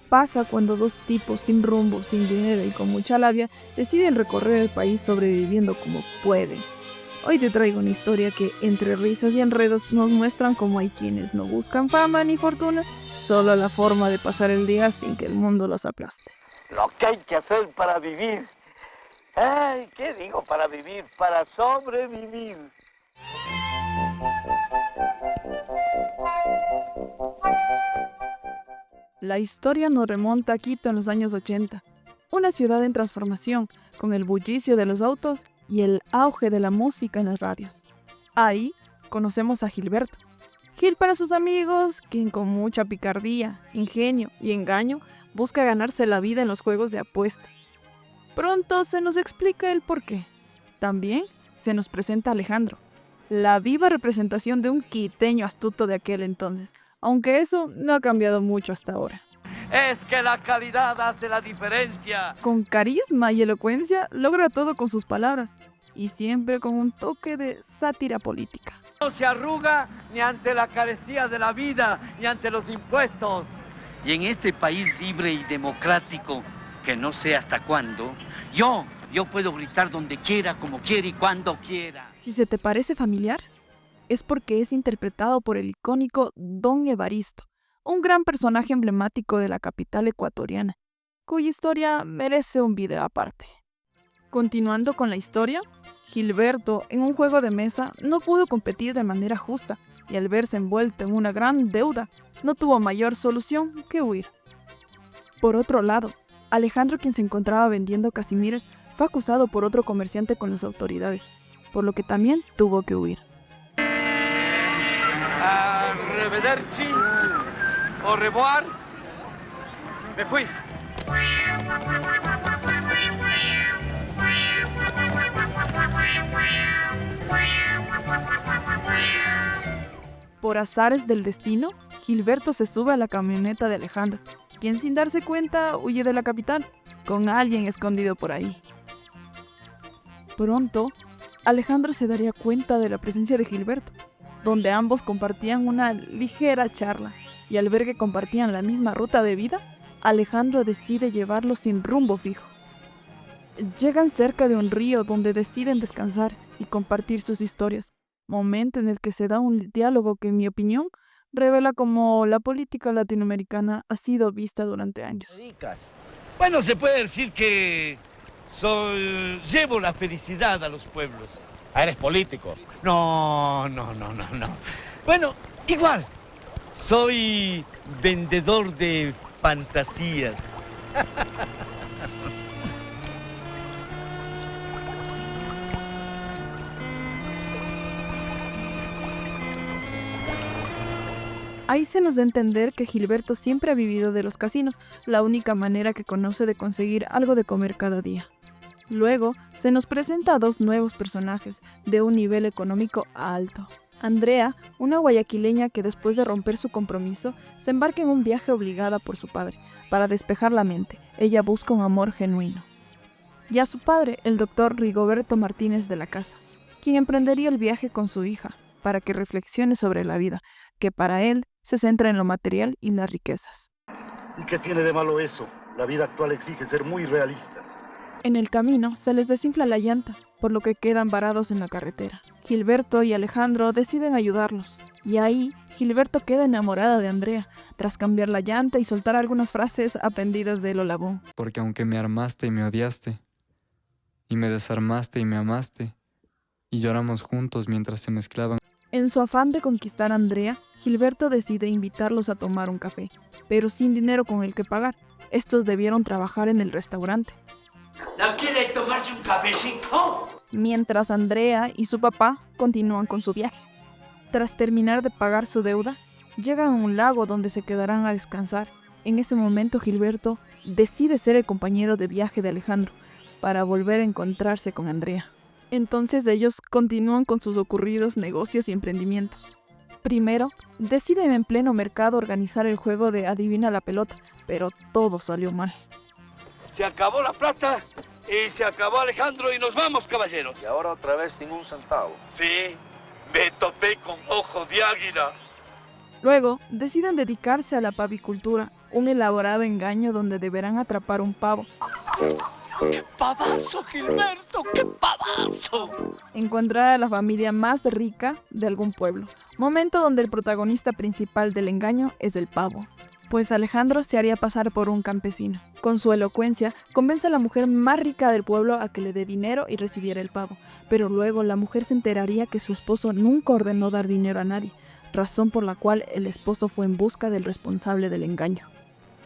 pasa cuando dos tipos sin rumbo, sin dinero y con mucha labia deciden recorrer el país sobreviviendo como pueden. Hoy te traigo una historia que, entre risas y enredos, nos muestran cómo hay quienes no buscan fama ni fortuna, solo la forma de pasar el día sin que el mundo los aplaste. Lo que hay que hacer para vivir. Ay, ¿qué digo para vivir? Para sobrevivir. La historia nos remonta a Quito en los años 80, una ciudad en transformación, con el bullicio de los autos y el auge de la música en las radios. Ahí conocemos a Gilberto. Gil para sus amigos, quien con mucha picardía, ingenio y engaño busca ganarse la vida en los juegos de apuesta. Pronto se nos explica el porqué. También se nos presenta a Alejandro, la viva representación de un quiteño astuto de aquel entonces, aunque eso no ha cambiado mucho hasta ahora. Es que la calidad hace la diferencia. Con carisma y elocuencia logra todo con sus palabras, y siempre con un toque de sátira política. No se arruga ni ante la carestía de la vida, ni ante los impuestos. Y en este país libre y democrático, que no sé hasta cuándo, yo puedo gritar donde quiera, como quiera y cuando quiera. Si se te parece familiar, es porque es interpretado por el icónico Don Evaristo, un gran personaje emblemático de la capital ecuatoriana, cuya historia merece un video aparte. Continuando con la historia, Gilberto, en un juego de mesa, no pudo competir de manera justa y al verse envuelto en una gran deuda, no tuvo mayor solución que huir. Por otro lado, Alejandro, quien se encontraba vendiendo casimires, fue acusado por otro comerciante con las autoridades, por lo que también tuvo que huir. Arrivederci, au revoir, me fui. Por azares del destino, Gilberto se sube a la camioneta de Alejandro, quien sin darse cuenta huye de la capital, con alguien escondido por ahí. Pronto, Alejandro se daría cuenta de la presencia de Gilberto, donde ambos compartían una ligera charla, y al ver que compartían la misma ruta de vida, Alejandro decide llevarlo sin rumbo fijo. Llegan cerca de un río donde deciden descansar y compartir sus historias, momento en el que se da un diálogo que, en mi opinión, revela cómo la política latinoamericana ha sido vista durante años. Bueno, se puede decir que llevo la felicidad a los pueblos. Ah, eres político. No. Bueno, igual. Soy vendedor de fantasías. Ahí se nos da a entender que Gilberto siempre ha vivido de los casinos, la única manera que conoce de conseguir algo de comer cada día. Luego, se nos presenta a dos nuevos personajes, de un nivel económico alto. Andrea, una guayaquileña que después de romper su compromiso, se embarca en un viaje obligada por su padre. Para despejar la mente, ella busca un amor genuino. Y a su padre, el doctor Rigoberto Martínez de la Casa, quien emprendería el viaje con su hija, para que reflexione sobre la vida, que para él se centra en lo material y las riquezas. ¿Y qué tiene de malo eso? La vida actual exige ser muy realistas. En el camino se les desinfla la llanta, por lo que quedan varados en la carretera. Gilberto y Alejandro deciden ayudarlos, y ahí Gilberto queda enamorada de Andrea, tras cambiar la llanta y soltar algunas frases aprendidas de Lola Bon. Porque aunque me armaste y me odiaste, y me desarmaste y me amaste, y lloramos juntos mientras se mezclaban. En su afán de conquistar a Andrea, Gilberto decide invitarlos a tomar un café, pero sin dinero con el que pagar. Estos debieron trabajar en el restaurante. ¿No quiere tomarse un cafecito? Mientras Andrea y su papá continúan con su viaje. Tras terminar de pagar su deuda, llegan a un lago donde se quedarán a descansar. En ese momento Gilberto decide ser el compañero de viaje de Alejandro para volver a encontrarse con Andrea. Entonces ellos continúan con sus ocurridos negocios y emprendimientos. Primero, deciden en pleno mercado organizar el juego de Adivina la pelota, pero todo salió mal. Se acabó la plata y se acabó Alejandro y nos vamos, caballeros. Y ahora otra vez sin un centavo. Sí, me topé con ojo de águila. Luego, deciden dedicarse a la pavicultura un elaborado engaño donde deberán atrapar un pavo. ¡Qué pavazo, Gilberto! ¡Qué pavazo! Encontrar a la familia más rica de algún pueblo, momento donde el protagonista principal del engaño es el pavo, pues Alejandro se haría pasar por un campesino. Con su elocuencia, convence a la mujer más rica del pueblo a que le dé dinero y recibiera el pavo, pero luego la mujer se enteraría que su esposo nunca ordenó dar dinero a nadie, razón por la cual el esposo fue en busca del responsable del engaño.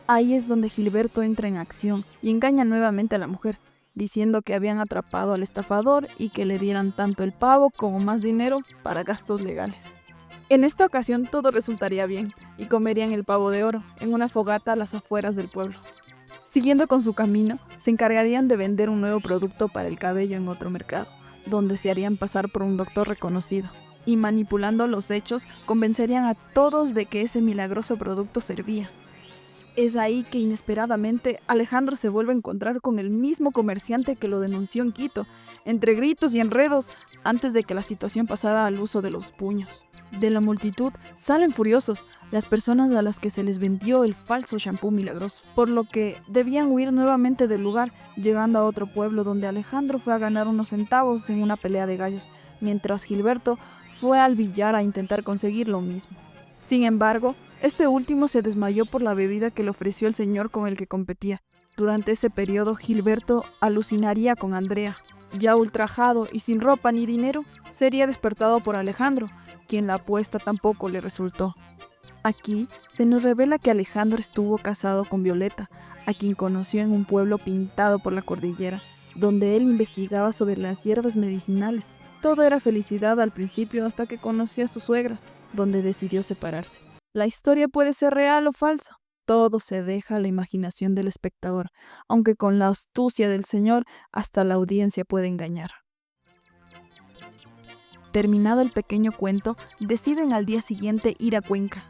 Ahí es donde Gilberto entra en acción y engaña nuevamente a la mujer, diciendo que habían atrapado al estafador y que le dieran tanto el pavo como más dinero para gastos legales. En esta ocasión todo resultaría bien y comerían el pavo de oro en una fogata a las afueras del pueblo. Siguiendo con su camino, se encargarían de vender un nuevo producto para el cabello en otro mercado, donde se harían pasar por un doctor reconocido. Y manipulando los hechos, convencerían a todos de que ese milagroso producto servía. Es ahí que inesperadamente Alejandro se vuelve a encontrar con el mismo comerciante que lo denunció en Quito, entre gritos y enredos, antes de que la situación pasara al uso de los puños. De la multitud salen furiosos las personas a las que se les vendió el falso champú milagroso, por lo que debían huir nuevamente del lugar, llegando a otro pueblo donde Alejandro fue a ganar unos centavos en una pelea de gallos, mientras Gilberto fue al billar a intentar conseguir lo mismo. Sin embargo, este último se desmayó por la bebida que le ofreció el señor con el que competía. Durante ese periodo, Gilberto alucinaría con Andrea. Ya ultrajado y sin ropa ni dinero, sería despertado por Alejandro, quien la apuesta tampoco le resultó. Aquí se nos revela que Alejandro estuvo casado con Violeta, a quien conoció en un pueblo pintado por la cordillera, donde él investigaba sobre las hierbas medicinales. Todo era felicidad al principio hasta que conoció a su suegra, donde decidió separarse. La historia puede ser real o falsa. Todo se deja a la imaginación del espectador, aunque con la astucia del Señor hasta la audiencia puede engañar. Terminado el pequeño cuento, deciden al día siguiente ir a Cuenca,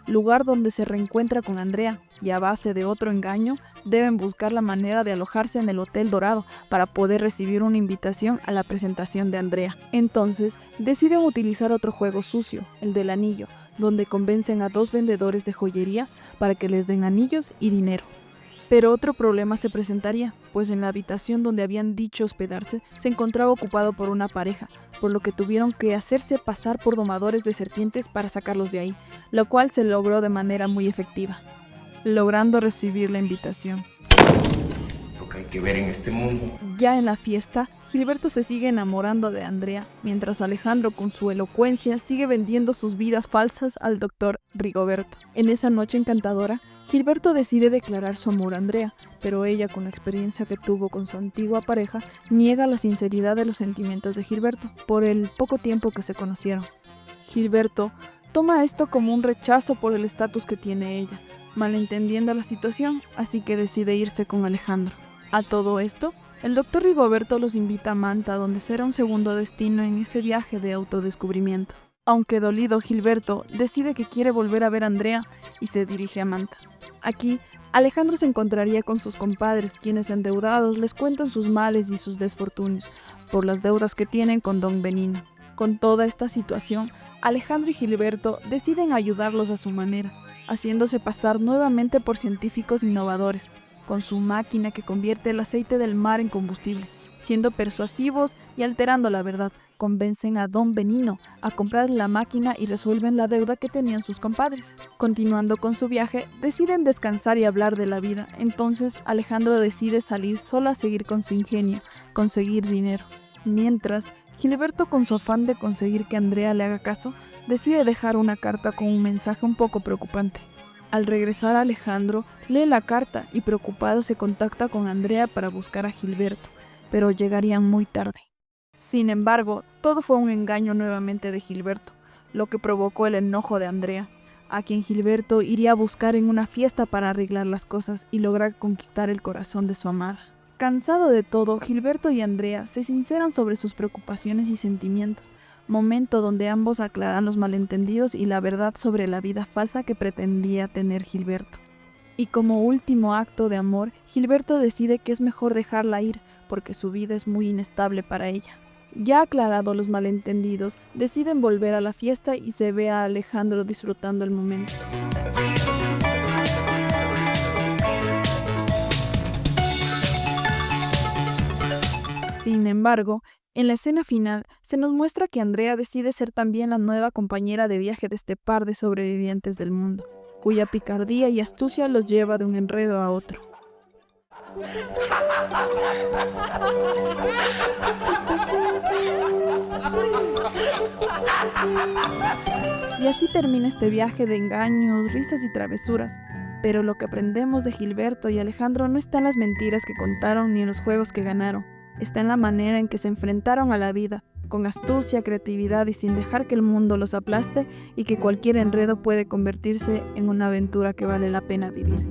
lugar donde se reencuentra con Andrea, y a base de otro engaño, deben buscar la manera de alojarse en el Hotel Dorado para poder recibir una invitación a la presentación de Andrea. Entonces, deciden utilizar otro juego sucio, el del anillo, donde convencen a 2 vendedores de joyerías para que les den anillos y dinero. Pero otro problema se presentaría, pues en la habitación donde habían dicho hospedarse se encontraba ocupado por una pareja, por lo que tuvieron que hacerse pasar por domadores de serpientes para sacarlos de ahí, lo cual se logró de manera muy efectiva, logrando recibir la invitación. Lo que hay que ver en este mundo. Ya en la fiesta, Gilberto se sigue enamorando de Andrea, mientras Alejandro con su elocuencia sigue vendiendo sus vidas falsas al doctor Rigoberto. En esa noche encantadora, Gilberto decide declarar su amor a Andrea, pero ella, con la experiencia que tuvo con su antigua pareja, niega la sinceridad de los sentimientos de Gilberto por el poco tiempo que se conocieron. Gilberto toma esto como un rechazo por el estatus que tiene ella, malentendiendo la situación, así que decide irse con Alejandro. A todo esto, el doctor Rigoberto los invita a Manta, donde será un segundo destino en ese viaje de autodescubrimiento. Aunque dolido, Gilberto decide que quiere volver a ver a Andrea y se dirige a Manta. Aquí, Alejandro se encontraría con sus compadres, quienes endeudados les cuentan sus males y sus desfortunios por las deudas que tienen con Don Benino. Con toda esta situación, Alejandro y Gilberto deciden ayudarlos a su manera, haciéndose pasar nuevamente por científicos innovadores, con su máquina que convierte el aceite del mar en combustible. Siendo persuasivos y alterando la verdad, convencen a Don Benino a comprar la máquina y resuelven la deuda que tenían sus compadres. Continuando con su viaje, deciden descansar y hablar de la vida. Entonces Alejandro decide salir solo a seguir con su ingenio, conseguir dinero. Mientras, Gilberto, con su afán de conseguir que Andrea le haga caso, decide dejar una carta con un mensaje un poco preocupante. Al regresar, Alejandro lee la carta y preocupado se contacta con Andrea para buscar a Gilberto, pero llegarían muy tarde. Sin embargo, todo fue un engaño nuevamente de Gilberto, lo que provocó el enojo de Andrea, a quien Gilberto iría a buscar en una fiesta para arreglar las cosas y lograr conquistar el corazón de su amada. Cansado de todo, Gilberto y Andrea se sinceran sobre sus preocupaciones y sentimientos, momento donde ambos aclaran los malentendidos y la verdad sobre la vida falsa que pretendía tener Gilberto. Y como último acto de amor, Gilberto decide que es mejor dejarla ir porque su vida es muy inestable para ella. Ya aclarados los malentendidos, deciden volver a la fiesta y se ve a Alejandro disfrutando el momento. embargo, en la escena final se nos muestra que Andrea decide ser también la nueva compañera de viaje de este par de sobrevivientes del mundo, cuya picardía y astucia los lleva de un enredo a otro. Y así termina este viaje de engaños, risas y travesuras. Pero lo que aprendemos de Gilberto y Alejandro no está en las mentiras que contaron ni en los juegos que ganaron. Está en la manera en que se enfrentaron a la vida, con astucia, creatividad y sin dejar que el mundo los aplaste, y que cualquier enredo puede convertirse en una aventura que vale la pena vivir.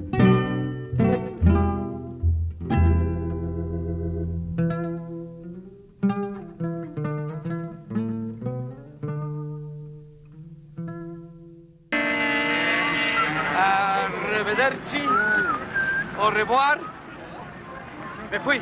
Arrivederci, au revoir, me fui.